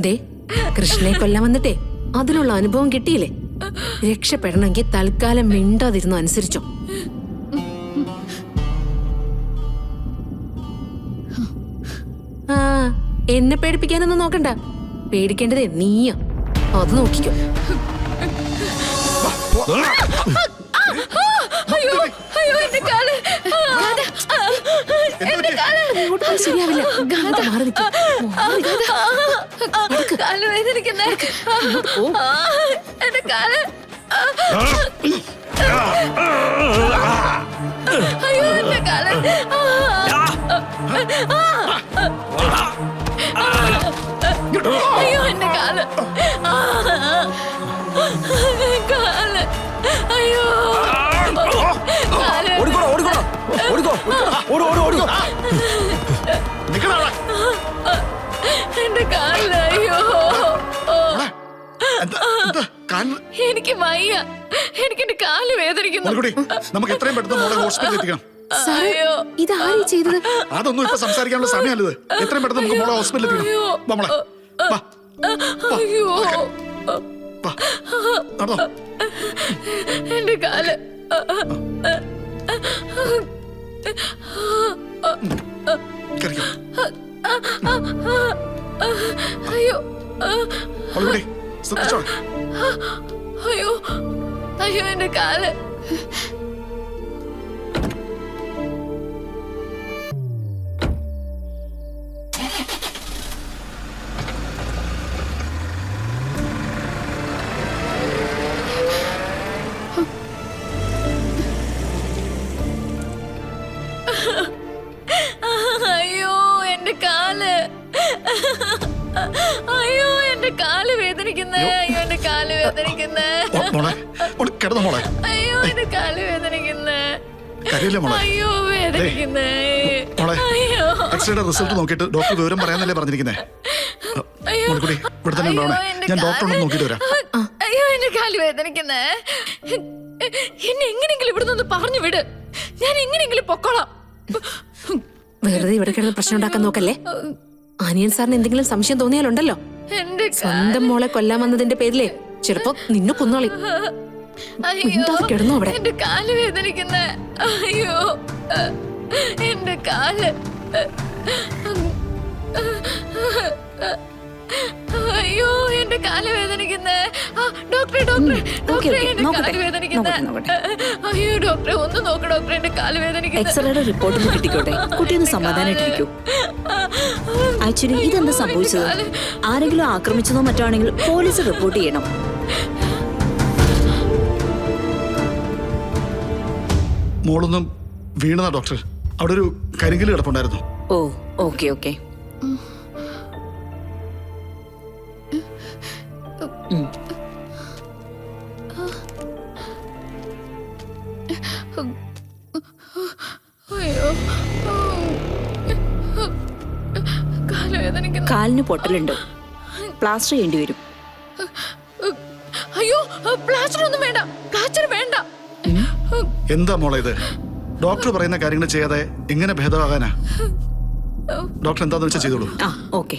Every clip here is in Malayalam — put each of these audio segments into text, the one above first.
ദേ കൃഷ്ണനെ കൊല്ലാൻ വന്നിട്ടേ അതിനുള്ള അനുഭവം കിട്ടിയില്ലേ? രക്ഷപ്പെടണമെങ്കിൽ തൽക്കാലം മിണ്ടാതിരുന്നു അനുസരിച്ചോ. ആ എന്നെ പേടിപ്പിക്കാനൊന്നും നോക്കണ്ട. പേടിക്കേണ്ടതേ നീയാ. അത് നോക്കിക്കോ. ശരിയാവില്ല. മാറി നിൽക്കും. അയ്യോ എന്റെ കാല്, കാല്, അയ്യോ എന്റെ കാല്, അയ്യോ എനിക്ക് വയ്യ, എനിക്ക് എന്റെ കാല് വേദനിക്കുന്നു. നമുക്ക് എത്രയും പെട്ടെന്ന് മോളെ ഹോസ്പിറ്റലിൽ എത്തിക്കണം. ഇതാരും ചെയ്തത്? അതൊന്നും ഇപ്പൊ സംസാരിക്കാനുള്ള സമയമല്ലത്. എത്രയും പെട്ടെന്ന് നമുക്ക് മോളെ ഹോസ്പിറ്റലിൽ എത്തിക്കണം. നമ്മളെ എന്റെ കാല്, അയ്യോ അയ്യോ അയ്യോ എന്റെ കാല്. അയ്യോ എന്റെ കാല്, അയ്യോ എന്റെ കാല് വേദനിക്കുന്നേ, അയ്യോ എന്റെ കാല് വേദനിക്കുന്നേ, അയ്യോ എന്റെ കാല് വേദനിക്കുന്നേ, അയ്യോ വേദനിക്കുന്നേ. എക്സ്റേയുടെ റിസൾട്ട് നോക്കിയിട്ട് ഡോക്ടർ വിവരം പറയാന്നല്ലേ പറഞ്ഞിരിക്കുന്നേ. ഞാൻ ഡോക്ടറെ നോക്കിട്ട് വരാം. അയ്യോ എന്റെ കാല് വേദനിക്കുന്നേ. എന്നെ എങ്ങനെയെങ്കിലും ഇവിടെ നിന്ന് പറഞ്ഞു വിട്, ഞാൻ എങ്ങനെയെങ്കിലും പൊക്കോളാം. വെറുതെ ഇവിടെ കിടന്ന് പ്രശ്നം ഉണ്ടാക്കാൻ നോക്കല്ലേ. ആനിയൻ സാറിന് എന്തെങ്കിലും സംശയം തോന്നിയാലുണ്ടല്ലോ, സ്വന്തം മോളെ കൊല്ലാൻ വന്നതിന്റെ പേരിലേ ചിലപ്പോ നിന്നെ കൊന്നോളി. കിടന്നു അവിടെ. എന്റെ കാല് വേദനിക്കുന്നേ, അയ്യോ എന്റെ കാല്, അയ്യോ എന്റെ കാല് വേദനിക്കുന്നേ. ഡോക്ടറെ ഡോക്ടറെ ഡോക്ടറെ എന്റെ കാല് വേദനിക്കുന്നേ. അയ്യോ ഡോക്ടറെ ഒന്ന് നോക്ക് ഡോക്ടറെ, എന്റെ കാല് വേദനിക്കുന്നേ. എക്സ്റേയുടെ റിപ്പോർട്ട് കിട്ടിക്കോട്ടെ. കുട്ടിയൊന്ന് സമാധാനായിട്ടിരിക്കൂ. ആക്ച്വലി ഇതെന്താ സംഭവിച്ചത്? ആരെങ്കിലും ആക്രമിച്ചതോ മറ്റോ ആണെങ്കിൽ പോലീസ് റിപ്പോർട്ട് ചെയ്യണം. മോളൊന്നും വീണതാ ഡോക്ടർ. അവിടെ ഒരു കരിങ്കല് കിടപ്പുണ്ടായിരുന്നു. ഓ ഓക്കെ ഓക്കെ. കാലിന് പൊട്ടലുണ്ട്, പ്ലാസ്റ്റർ ചെയ്യേണ്ടി വരും. അയ്യോ പ്ലാസ്റ്റർ ഒന്നും വേണ്ട, പ്ലാസ്റ്റർ വേണ്ട. എന്താ മോളെ ഇത്? ഡോക്ടർ പറയുന്ന കാര്യങ്ങൾ ചെയ്യാതെ എങ്ങനെ ഭേദമാകാനാ? ഡോക്ടർ എന്താന്ന് വെച്ചാൽ ചെയ്തോളൂ. ഓക്കെ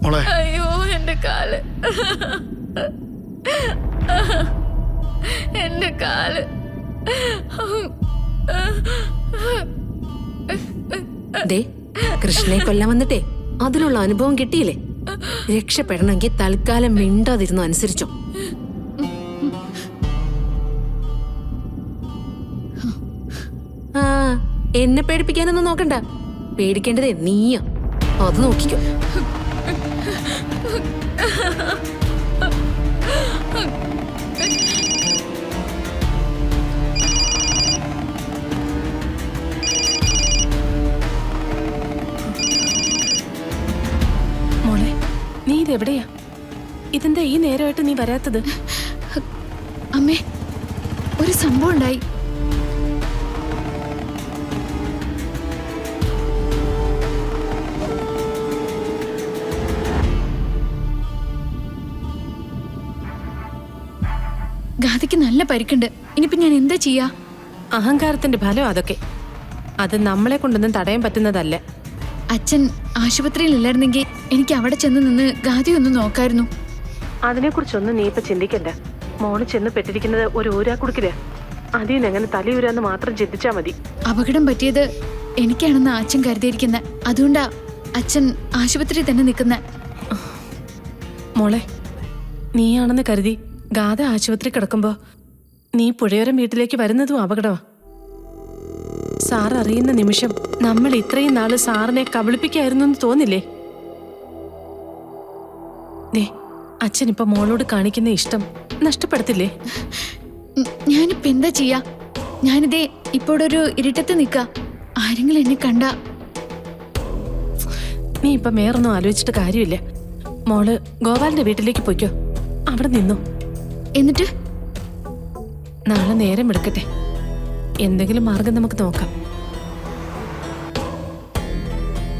മോളെ. അയ്യോ എന്റെ കാല്, എന്റെ കാല്. ദേ കൃഷ്ണനെ കൊല്ലാൻ വന്നിട്ടേ അതിനുള്ള അനുഭവം കിട്ടിയില്ലേ? രക്ഷപ്പെടണമെങ്കിൽ തൽക്കാലം മിണ്ടാതിരുന്നു അനുസരിച്ചോ. ആ എന്നെ പേടിപ്പിക്കാനൊന്നും നോക്കണ്ട. പേടിക്കേണ്ടതേ നീയാ. അത് നോക്കിക്കോ. മോളെ നീ ഇതെവിടെയാ? ഇതെന്താ ഈ നേരമായിട്ട് നീ വരാത്തത്? അമ്മേ ഒരു സംഭവം ഉണ്ടായി. ഗാദിക്ക് നല്ല പരിക്കുണ്ട്. ഇനിയിപ്പോ ഞാൻ എന്താ ചെയ്യാ? അഹങ്കാരത്തിന്റെ ഫലം അതൊക്കെ. അത് നമ്മളെ കൊണ്ടൊന്നും തടയാൻ പറ്റുന്നതല്ല. അച്ഛൻ ആശുപത്രിയിൽ ഇല്ലായിരുന്നെങ്കിൽ എനിക്ക് അവിടെ ചെന്ന് നിന്ന് ഗാദി ഒന്ന് നോക്കായിരുന്നു. അതിനെക്കുറിച്ചൊന്നും നീ ഇപ്പൊ ചിന്തിക്കണ്ട. മോള് ചെന്ന് പെട്ടിരിക്കുന്നത് ഒരു ഊരാക്കുടുക്കില്. അതിന് എങ്ങനെ തലയൂരാന്ന് മാത്രം ചിന്തിച്ചാ മതി. അപകടം പറ്റിയത് എനിക്കാണെന്ന് അച്ഛൻ കരുതിയിരിക്കുന്നത്. അതുകൊണ്ടാ അച്ഛൻ ആശുപത്രിയിൽ തന്നെ നിൽക്കുന്ന. മോളെ, നീയാണെന്ന് കരുതി ഗാഥ ആശുപത്രി കിടക്കുമ്പോ നീ പുഴയോരം വീട്ടിലേക്ക് വരുന്നതും അപകടമാ. സാർ അറിയുന്ന നിമിഷം നമ്മൾ ഇത്രയും നാള് സാറിനെ കബളിപ്പിക്കായിരുന്നു എന്ന് തോന്നില്ലേ? ദേ, അച്ഛനിപ്പോ മോളോട് കാണിക്കുന്ന ഇഷ്ടം നഷ്ടപ്പെടുത്തില്ലേ? ഞാനിപ്പോ എന്താ ചെയ്യാ? ഞാനിതേ ഇപ്പോഴൊരു ഇരുട്ടത്ത് നിക്ക. ആരെങ്കിലും എന്നെ കണ്ട. നീ ഇപ്പൊ വേറൊന്നും ആലോചിച്ചിട്ട് കാര്യമില്ല. മോള് ഗോപാലിന്റെ വീട്ടിലേക്ക് പോയിക്കോ. അവിടെ നിന്നു. എന്നിട്ട് നാളെ നേരം എടുക്കട്ടെ. എന്തെങ്കിലും മാർഗം നമുക്ക് നോക്കാം.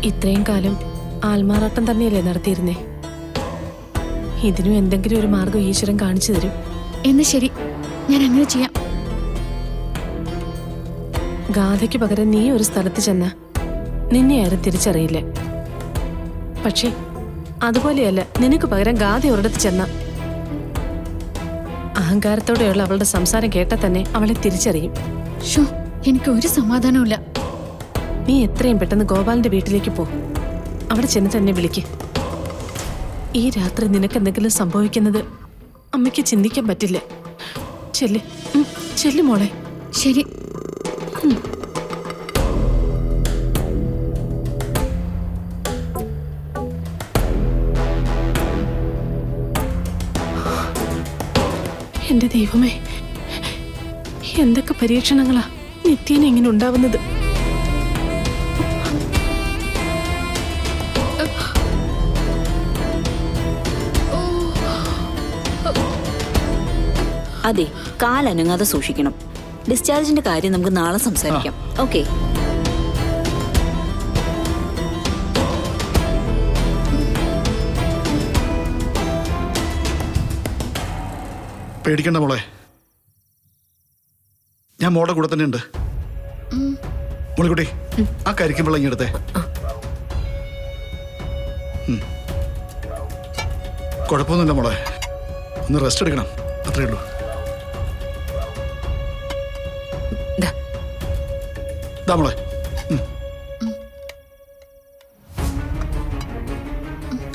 ഇത്രയും കാലം ആൽമാറാട്ടം തന്നെയല്ലേ നടത്തിയിരുന്നേ? ഇതിനും എന്തെങ്കിലും ഒരു മാർഗം ഈശ്വരൻ കാണിച്ചു തരും. എന്നാ ശരി, ഞാൻ അങ്ങനെ ചെയ്യാം. ഗാഥയ്ക്ക് പകരം നീ ഒരു സ്ഥലത്ത് ചെന്ന നിന്നെ ആരും തിരിച്ചറിയില്ല. പക്ഷേ അതുപോലെയല്ല നിനക്ക് പകരം ഗാഥ ഒരിടത്ത് ചെന്ന അഹങ്കാരത്തോടെയുള്ള അവളുടെ സംസാരം കേട്ടാൽ തന്നെ അവളെ തിരിച്ചറിയും. ഷോ, എനിക്ക് ഒരു സമാധാനവുമില്ല. നീ എത്രയും പെട്ടെന്ന് ഗോപാലിന്റെ വീട്ടിലേക്ക് പോ. അവിടെ ചെന്ന് തന്നെ വിളിക്ക്. ഈ രാത്രി നിനക്ക് എന്തെങ്കിലും സംഭവിക്കുന്നത് അമ്മയ്ക്ക് ചിന്തിക്കാൻ പറ്റില്ല. ചെല്ല്, ചെല്ലു മോളെ. ശരി. എന്റെ ദൈവമേ, എന്തൊക്കെ പരീക്ഷണങ്ങളാ നിത്യേന ഇങ്ങനെ ഉണ്ടാവുന്നത്. അതെ, കാലനങ്ങാതെ സൂക്ഷിക്കണം. ഡിസ്ചാർജിന്റെ കാര്യം നമുക്ക് നാളെ സംസാരിക്കാം. ഓക്കെ? പേടിക്കണ്ട മോളെ, ഞാൻ മോളുടെ കൂടെ തന്നെ ഉണ്ട്. മോളിക്കുട്ടി, ആ കരിക്കും വെള്ളം ഇങ്ങെടുത്തേ. കുഴപ്പമൊന്നുമില്ല മോളെ, ഒന്ന് റെസ്റ്റ് എടുക്കണം, അത്രേ ഉള്ളൂ. ദാ മോളെ,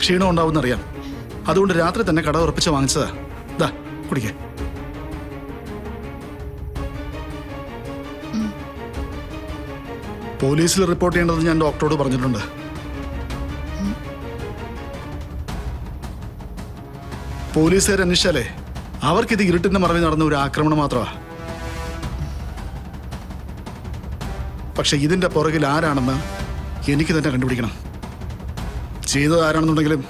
ക്ഷീണം ഉണ്ടാവുമെന്നറിയാം. അതുകൊണ്ട് രാത്രി തന്നെ കട ഉറപ്പിച്ച് വാങ്ങിച്ചതാ. ദാ കുടിക്കേ. പോലീസിൽ റിപ്പോർട്ട് ചെയ്യേണ്ടത് ഞാൻ ഡോക്ടറോട് പറഞ്ഞിട്ടുണ്ട്. പോലീസുകാർ അന്വേഷിച്ചാലേ അവർക്കിത് ഇരുട്ടിന്റെ മറവിൽ നടന്ന ഒരു ആക്രമണം മാത്രമാ. പക്ഷെ ഇതിന്റെ പുറകിൽ ആരാണെന്ന് എനിക്ക് തന്നെ കണ്ടുപിടിക്കണം. ചെയ്തത് ആരാണെന്നുണ്ടെങ്കിലും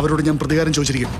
അവരോട് ഞാൻ പ്രതികാരം ചോദിച്ചിരിക്കും.